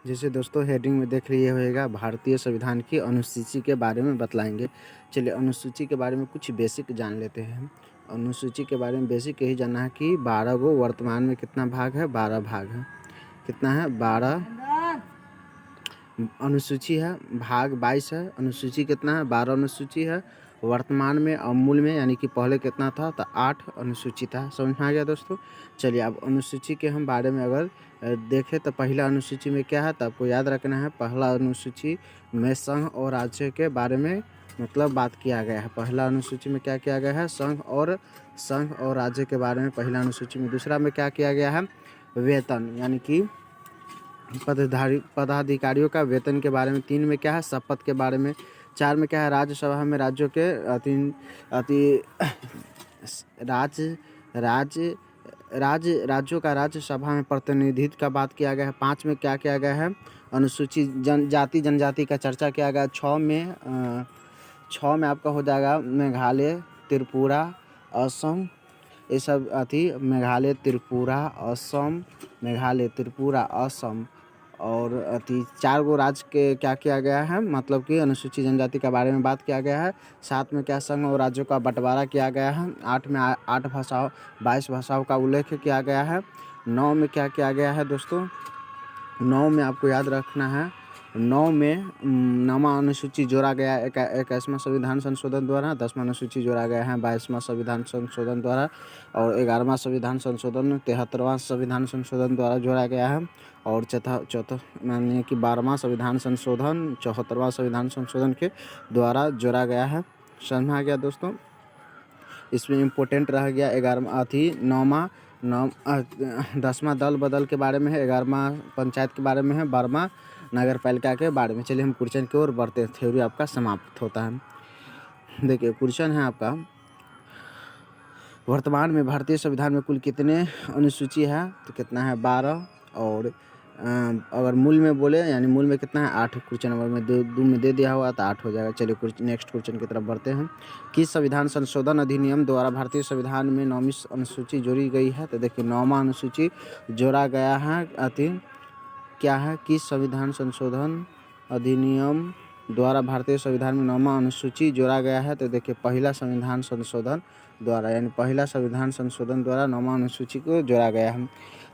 जैसे दोस्तों हेडिंग में देख लिए होएगा भारतीय संविधान की अनुसूची के बारे में बतलाएंगे। चलिए अनुसूची के बारे में कुछ बेसिक जान लेते हैं हम। अनुसूची के बारे में बेसिक यही जानना है कि 12 गो, वर्तमान में कितना भाग है, 12 भाग है। कितना है, 12 अनुसूची है, भाग 22 है। अनुसूची कितना है, 12 अनुसूची है। वर्तमान में और मूल में यानी कि पहले कितना था, तो 8 अनुसूची था। समझ में आ गया दोस्तों। चलिए अब अनुसूची के हम बारे में अगर देखें तो पहला अनुसूची में क्या है, तो आपको याद रखना है पहला अनुसूची में संघ और राज्य के बारे में मतलब बात किया गया है। पहला अनुसूची में क्या किया गया है, संघ और राज्य के बारे में पहला अनुसूची में। दूसरा में क्या किया गया है, वेतन यानी कि पदाधिकारियों का वेतन के बारे में। 3 में क्या है, शपथ के बारे में। 4 में क्या है, राज्यसभा में राज्यों के अति राज्यों का राज्यसभा में प्रतिनिधित्व का बात किया गया है। 5 में क्या किया गया है, अनुसूचित जनजाति का चर्चा किया गया। 6 में आपका हो जाएगा मेघालय, त्रिपुरा, असम, ये सब मेघालय, त्रिपुरा, असम और 4 गो राज्य के क्या किया गया है, मतलब कि अनुसूचित जनजाति के बारे में बात किया गया है। 7 में क्या, संघ और राज्यों का बंटवारा किया गया है। 8 में 8 भाषाओं 22 भाषाओं का उल्लेख किया गया है। 9 में क्या किया गया है दोस्तों, 9 में आपको याद रखना है, 9 में नौवां अनुसूची जोड़ा गया है 21वां संविधान संशोधन द्वारा। 10वां अनुसूची जोड़ा गया है 22वां संविधान संशोधन द्वारा। और 11वां संविधान संशोधन 73वां संविधान संशोधन द्वारा जोड़ा गया है। और चौथा मानिए कि 12वां संविधान संशोधन 74वां संविधान संशोधन के द्वारा जोड़ा गया है। समझ में आ गया दोस्तों। इसमें इम्पोर्टेंट रह गया 10वां दल बदल के बारे में है, 11वां पंचायत के बारे में है, 12वां नगर पालिका के बारे में। चलिए हम क्वेश्चन की ओर बढ़ते हैं। थ्योरी आपका समाप्त होता है। देखिए क्वेश्चन है आपका, वर्तमान में भारतीय संविधान में कुल कितने अनुसूची है, तो कितना है, 12। और अगर मूल में बोले यानी मूल में कितना है, 8। क्वेश्चन नंबर में दो में दे दिया हुआ तो 8 हो जाएगा। चलिए नेक्स्ट क्वेश्चन की तरफ बढ़ते हैं। किस संविधान संशोधन अधिनियम द्वारा भारतीय संविधान में 9वीं अनुसूची जोड़ी गई है, तो देखिए 9वां अनुसूची जोड़ा गया है। क्या है, किस संविधान संशोधन अधिनियम द्वारा भारतीय संविधान में 9वां अनुसूची जोड़ा गया है, तो देखिए पहला संविधान संशोधन द्वारा, यानी पहला संविधान संशोधन द्वारा 9वां अनुसूची को जोड़ा गया है।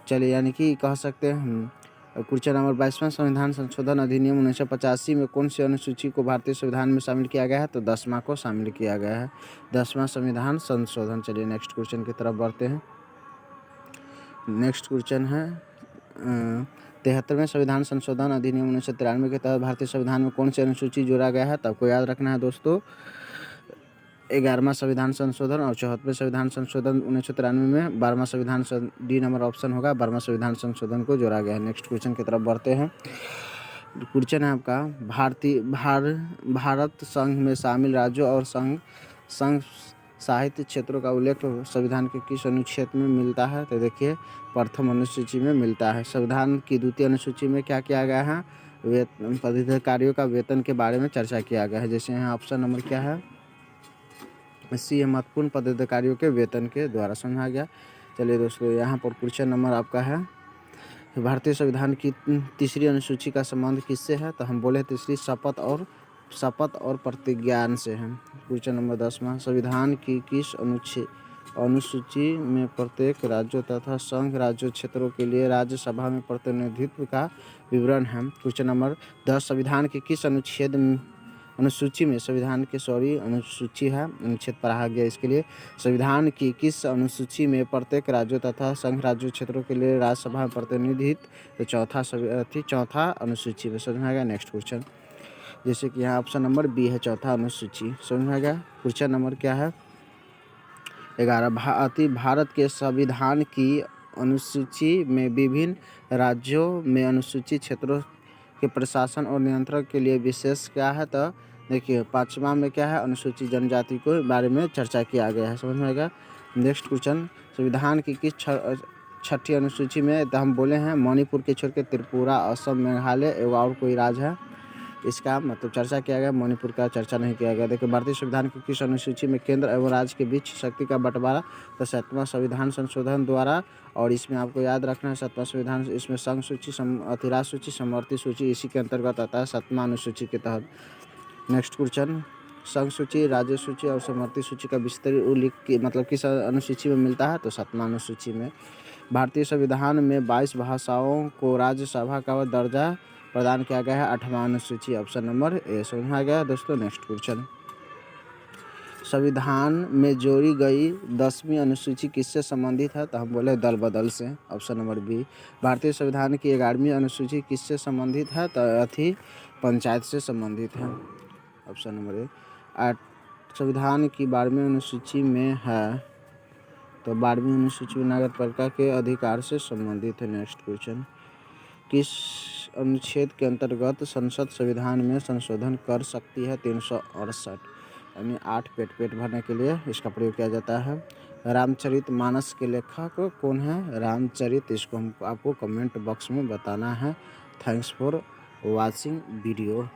चलिए यानी कि कह सकते हैं क्वेश्चन नंबर 22वां संविधान संशोधन अधिनियम 1985 में कौन सी अनुसूची को भारतीय संविधान में शामिल किया गया है, तो 10वां को शामिल किया गया है, 10वां संविधान संशोधन। चलिए नेक्स्ट क्वेश्चन की तरफ बढ़ते हैं। नेक्स्ट क्वेश्चन है 73वें संविधान संशोधन अधिनियम 1993 के तहत भारतीय संविधान में कौन सी अनुसूची जोड़ा गया है, तो आपको याद रखना है दोस्तों 11वां संविधान संशोधन। और 74वें संविधान संशोधन 1993 में 12वां संविधान डी नंबर ऑप्शन होगा, 12वां संविधान संशोधन को जोड़ा गया है। नेक्स्ट क्वेश्चन की तरफ बढ़ते हैं। क्वेश्चन है आपका, भारत संघ में शामिल राज्यों और संघ साहित्य क्षेत्रों का उल्लेख संविधान के किस अनुच्छेद में मिलता है, तो देखिए प्रथम अनुसूची में मिलता है। संविधान की द्वितीय अनुसूची में क्या किया गया है, पदाधिकारियों का वेतन के बारे में चर्चा किया गया है। जैसे यहाँ ऑप्शन नंबर क्या है, सी है, महत्वपूर्ण पदाधिकारियों के वेतन के द्वारा। समझा गया। चलिए दोस्तों यहाँ पर क्वेश्चन नंबर आपका है, भारतीय संविधान की तीसरी अनुसूची का संबंध किससे है, तो हम बोले तीसरी शपथ और प्रतिज्ञान से है। क्वेश्चन नंबर 10वां, संविधान की किस अनुसूची में प्रत्येक राज्यों तथा संघ राज्य क्षेत्रों के लिए राज्यसभा में प्रतिनिधित्व का विवरण है। क्वेश्चन नंबर 10, संविधान के किस अनुसूची में अनुसूची है, अनुच्छेद पढ़ा गया इसके लिए, संविधान की किस अनुसूची में प्रत्येक राज्यों तथा संघ राज्य क्षेत्रों के लिए राज्यसभा में प्रतिनिधित्व, तो चौथा अनुसूची में। समझ में आ गया। नेक्स्ट क्वेश्चन, जैसे कि यहाँ ऑप्शन नंबर बी है, चौथा अनुसूची। समझ में आ गया। क्वेश्चन नंबर क्या है, 11, भारत के संविधान की अनुसूची में विभिन्न राज्यों में अनुसूचित क्षेत्रों के प्रशासन और नियंत्रण के लिए विशेष क्या है, तो देखिए 5वां में क्या है, अनुसूचित जनजाति के बारे में चर्चा किया गया है। समझ में आएगा। नेक्स्ट क्वेश्चन, संविधान की किस छठी अनुसूची में, तो हम बोले हैं मणिपुर के छोड़ के त्रिपुरा, असम, मेघालय एवं और कोई राज्य है, इसका मतलब चर्चा किया गया, मणिपुर का चर्चा नहीं किया गया। देखिए भारतीय संविधान की किस अनुसूची में केंद्र एवं राज्य के बीच शक्ति का बंटवारा, तो 7वां संविधान संशोधन द्वारा। और इसमें आपको याद रखना है 7वां संविधान, इसमें संघ सूची, अधिराज सूची, समवर्ती सूची इसी के अंतर्गत आता है 7वां अनुसूची के तहत। नेक्स्ट क्वेश्चन, संघ सूची, राज्य सूची और समवर्ती सूची का विस्तृत उल्लेख मतलब किस अनुसूची में मिलता है, तो 7वां अनुसूची में। भारतीय संविधान में 22 भाषाओं को राज्यसभा का दर्जा प्रदान किया गया है, 8वां अनुसूची, ऑप्शन नंबर ए समझ में आ गया दोस्तों। नेक्स्ट क्वेश्चन, संविधान में जोड़ी गई 10वीं अनुसूची किससे संबंधित है, तो हम बोले दल बदल से, ऑप्शन नंबर बी। भारतीय संविधान की 11वीं अनुसूची किससे संबंधित है, तो अथी पंचायत से संबंधित है, ऑप्शन नंबर ए। संविधान की 12वीं अनुसूची में है, तो 12वीं अनुसूची में नागरिक पालिका के अधिकार से संबंधित है। नेक्स्ट क्वेश्चन, किस अनुच्छेद के अंतर्गत संसद संविधान में संशोधन कर सकती है, 368, यानी 8 पेट भरने के लिए इसका प्रयोग किया जाता है। रामचरितमानस के लेखक कौन है, रामचरित, इसको हमको आपको कमेंट बॉक्स में बताना है। Thanks for watching video.